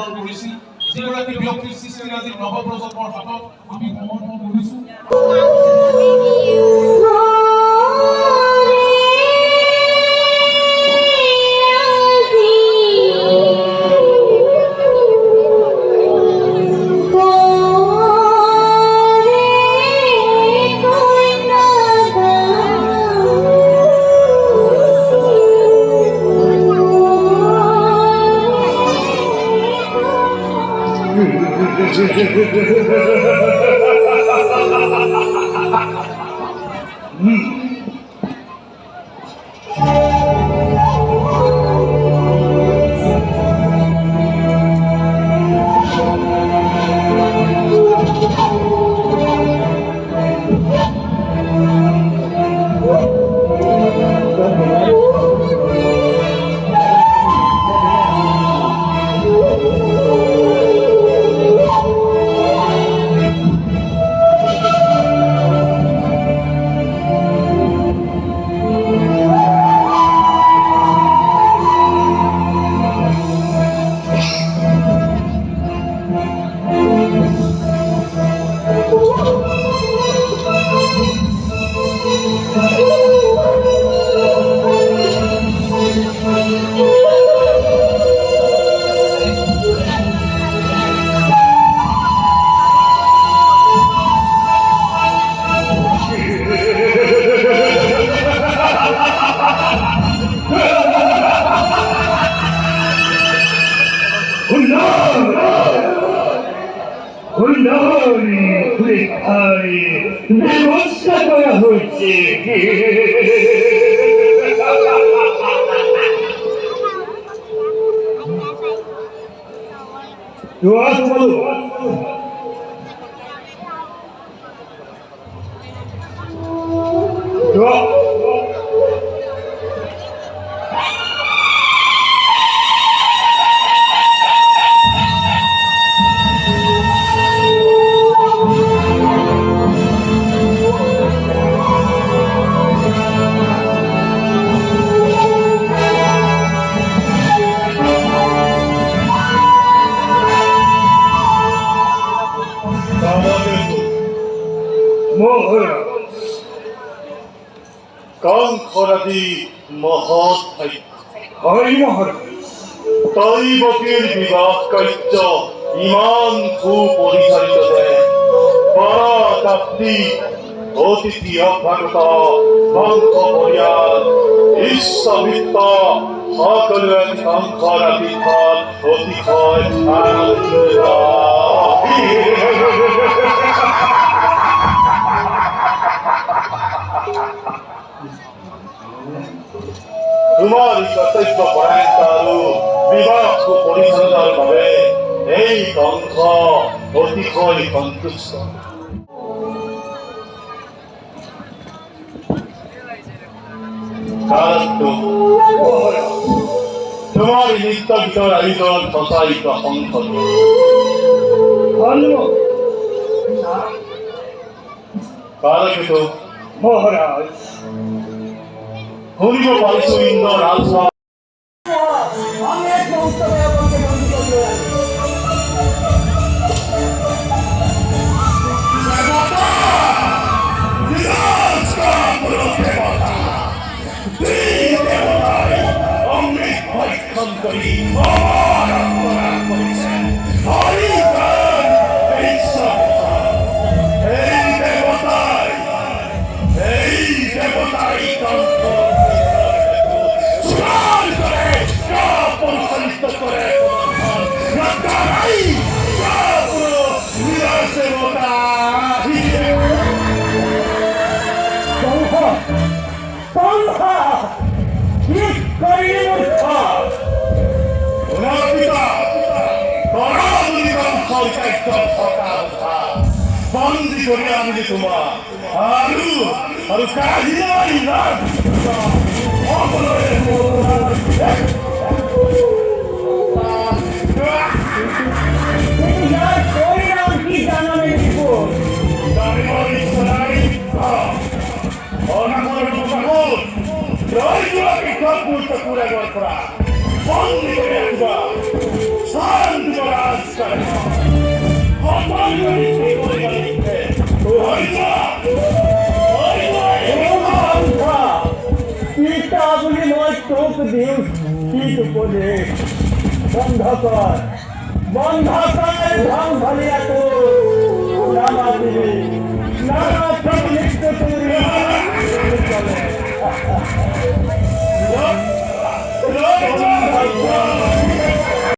প্ৰেৰণ কৰিছিল যিগৰাকী ব্যক্তিৰ সৃষ্টি আজি নৱপ্ৰজন্মৰ হাতত আমি সমৰ্পণ কৰিছোঁ ব্যবস্থা করা হচ্ছে কংখরাদি মহৎ হয় মহারাজ তৈবতীর বিবাহ কার্য ইমান সুপরিচালিত দেয় পরাপ্তি অতিথি অভ্যাগত বংশ পরিয়াল ঈশ্ববিত্ত সকলে কংখরাদি ফল অতিশয় আনন্দিত তোমাৰ কৰ্তব্য পৰায়ণতা আৰু বিবাহ সুপৰিচালনাৰ বাবে এই কংস অতিশয় সন্তুষ্ট তোমাৰ নৃত্য গীতৰ আয়োজন সঁচাই প্ৰশংসনীয় কারকিতো মহারাজ শুনিব পাৰিছো ইন্দ্ৰ ৰাজসভা বন্দী করে আনবি তোমার আর কাহিনী বন্দী করে আনবা শান্তি করা পিতা বুলি মই তোক দিওঁ কি উপদেশ বন্ধ কৰ ধ্বংসলীয়াটো নামাতিবি